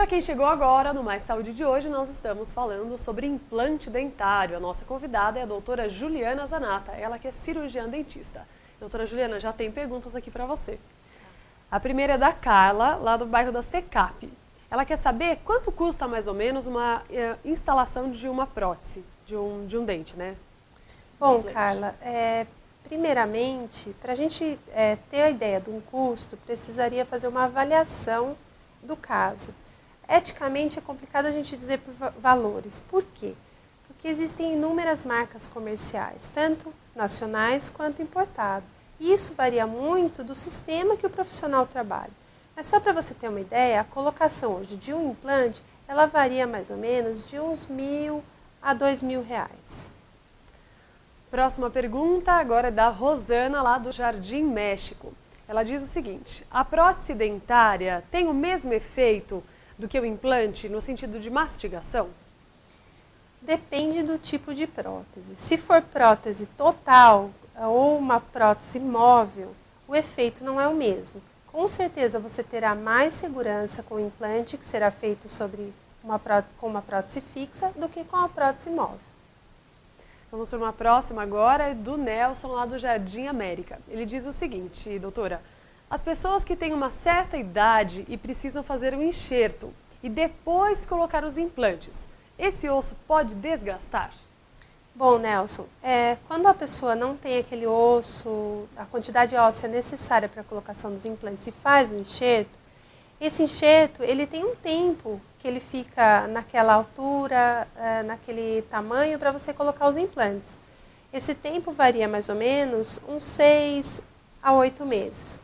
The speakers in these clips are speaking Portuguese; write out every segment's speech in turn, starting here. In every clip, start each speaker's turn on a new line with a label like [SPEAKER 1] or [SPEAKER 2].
[SPEAKER 1] Para quem chegou agora, no Mais Saúde de hoje, nós estamos falando sobre implante dentário. A nossa convidada é a doutora Juliana Zanata, ela que é cirurgiã dentista. Doutora Juliana, já tem perguntas aqui para você. A primeira é da Carla, lá do bairro da Secap. Ela quer saber quanto custa mais ou menos uma instalação de uma prótese, de um dente, né?
[SPEAKER 2] Bom, Carla, primeiramente, para a gente ter a ideia de um custo, precisaria fazer uma avaliação do caso. Eticamente é complicado a gente dizer por valores. Por quê? Porque existem inúmeras marcas comerciais, tanto nacionais quanto importadas. E isso varia muito do sistema que o profissional trabalha. Mas só para você ter uma ideia, a colocação hoje de um implante, ela varia mais ou menos de uns R$1.000 a R$2.000.
[SPEAKER 1] Próxima pergunta agora é da Rosana, lá do Jardim México. Ela diz o seguinte: a prótese dentária tem o mesmo efeito do que o implante no sentido de mastigação?
[SPEAKER 2] Depende do tipo de prótese. Se for prótese total ou uma prótese móvel, o efeito não é o mesmo. Com certeza você terá mais segurança com o implante que será feito com uma prótese fixa do que com a prótese móvel.
[SPEAKER 1] Vamos para uma próxima agora, do Nelson, lá do Jardim América. Ele diz o seguinte, doutora: as pessoas que têm uma certa idade e precisam fazer um enxerto e depois colocar os implantes, esse osso pode desgastar?
[SPEAKER 2] Bom, Nelson, quando a pessoa não tem aquele osso, a quantidade óssea necessária para a colocação dos implantes e faz o enxerto, esse enxerto ele tem um tempo que ele fica naquela altura, naquele tamanho para você colocar os implantes. Esse tempo varia mais ou menos uns 6 a 8 meses.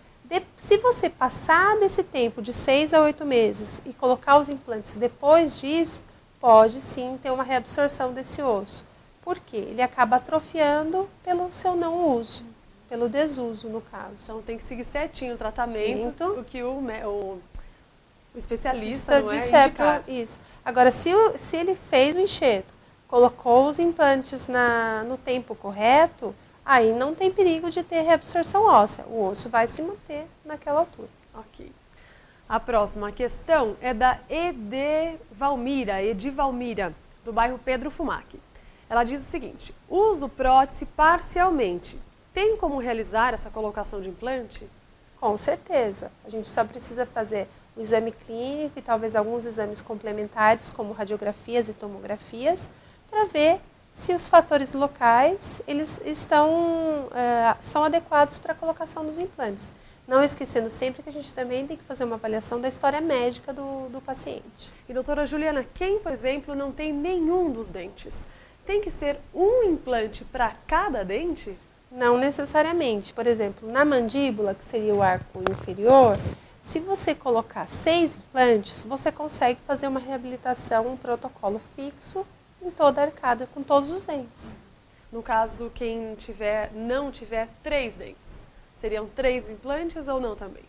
[SPEAKER 2] Se você passar desse tempo de 6 a 8 meses e colocar os implantes depois disso, pode sim ter uma reabsorção desse osso. Por quê? Ele acaba atrofiando pelo seu não uso, pelo desuso no caso.
[SPEAKER 1] Então tem que seguir certinho o tratamento, o que o especialista não indicar.
[SPEAKER 2] Isso. Agora, se ele fez o enxerto, colocou os implantes no tempo correto, aí não tem perigo de ter reabsorção óssea. O osso vai se manter naquela altura.
[SPEAKER 1] Ok. A próxima questão é da Edivalmira, do bairro Pedro Fumac. Ela diz o seguinte: uso prótese parcialmente. Tem como realizar essa colocação de implante?
[SPEAKER 2] Com certeza. A gente só precisa fazer o exame clínico e talvez alguns exames complementares, como radiografias e tomografias, para ver se os fatores locais eles são adequados para a colocação dos implantes. Não esquecendo sempre que a gente também tem que fazer uma avaliação da história médica do paciente.
[SPEAKER 1] E doutora Juliana, quem, por exemplo, não tem nenhum dos dentes, tem que ser um implante para cada dente?
[SPEAKER 2] Não necessariamente. Por exemplo, na mandíbula, que seria o arco inferior, se você colocar 6 implantes, você consegue fazer uma reabilitação, um protocolo fixo em toda a arcada, com todos os dentes.
[SPEAKER 1] No caso, quem não tiver 3 dentes, seriam 3 implantes ou não também?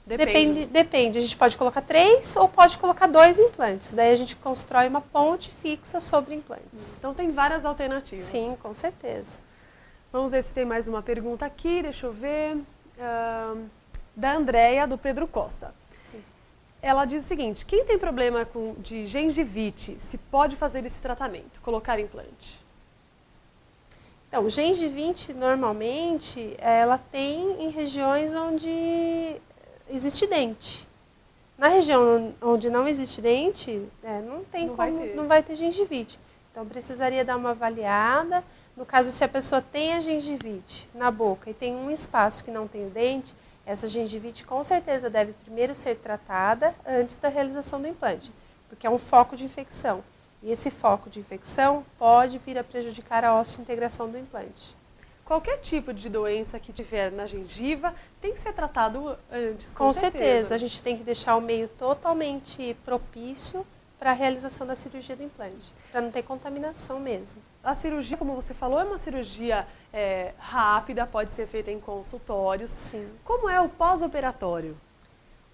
[SPEAKER 2] Depende. A gente pode colocar 3 ou pode colocar 2 implantes. Daí a gente constrói uma ponte fixa sobre implantes.
[SPEAKER 1] Então tem várias alternativas.
[SPEAKER 2] Sim, com certeza.
[SPEAKER 1] Vamos ver se tem mais uma pergunta aqui, deixa eu ver. Da Andréia, do Pedro Costa.
[SPEAKER 2] Sim.
[SPEAKER 1] Ela diz o seguinte: quem tem problema de gengivite, se pode fazer esse tratamento, colocar implante?
[SPEAKER 2] Então, gengivite, normalmente, ela tem em regiões onde existe dente. Na região onde não existe dente, não vai ter gengivite. Então, precisaria dar uma avaliada. No caso, se a pessoa tem a gengivite na boca e tem um espaço que não tem o dente, essa gengivite com certeza deve primeiro ser tratada antes da realização do implante, porque é um foco de infecção. E esse foco de infecção pode vir a prejudicar a osteointegração do implante.
[SPEAKER 1] Qualquer tipo de doença que tiver na gengiva tem que ser tratado antes,
[SPEAKER 2] com certeza. A gente tem que deixar o meio totalmente propício para a realização da cirurgia do implante, para não ter contaminação mesmo.
[SPEAKER 1] A cirurgia, como você falou, é uma cirurgia rápida, pode ser feita em consultórios.
[SPEAKER 2] Sim.
[SPEAKER 1] Como é o pós-operatório?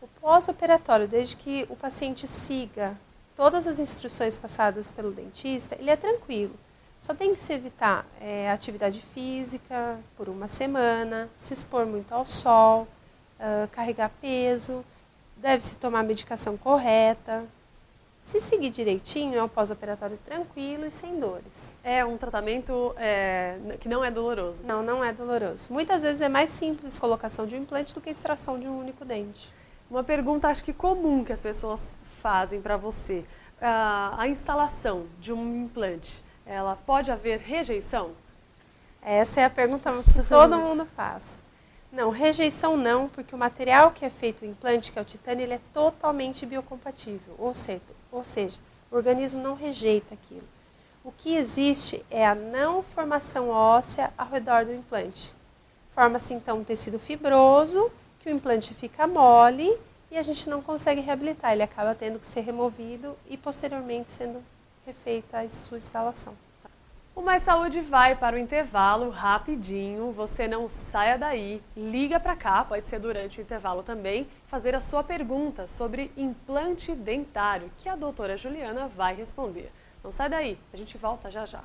[SPEAKER 2] O pós-operatório, desde que o paciente siga todas as instruções passadas pelo dentista, ele é tranquilo. Só tem que se evitar atividade física por uma semana, se expor muito ao sol, carregar peso. deve-se tomar a medicação correta. Se seguir direitinho, é um pós-operatório tranquilo e sem dores.
[SPEAKER 1] É um tratamento que não é doloroso?
[SPEAKER 2] Não, não é doloroso. Muitas vezes é mais simples a colocação de um implante do que a extração de um único dente.
[SPEAKER 1] Uma pergunta, acho que comum que as pessoas fazem para você. A instalação de um implante, ela pode haver rejeição?
[SPEAKER 2] Essa é a pergunta que todo mundo faz. Não, rejeição não, porque o material que é feito o implante, que é o titânio, ele é totalmente biocompatível, ou seja, o organismo não rejeita aquilo. O que existe é a não formação óssea ao redor do implante. Forma-se então um tecido fibroso, que o implante fica mole e a gente não consegue reabilitar, ele acaba tendo que ser removido e posteriormente sendo refeita a sua instalação.
[SPEAKER 1] O Mais Saúde vai para o intervalo rapidinho, você não saia daí, liga para cá, pode ser durante o intervalo também, fazer a sua pergunta sobre implante dentário, que a doutora Juliana vai responder. Não sai daí, a gente volta já já.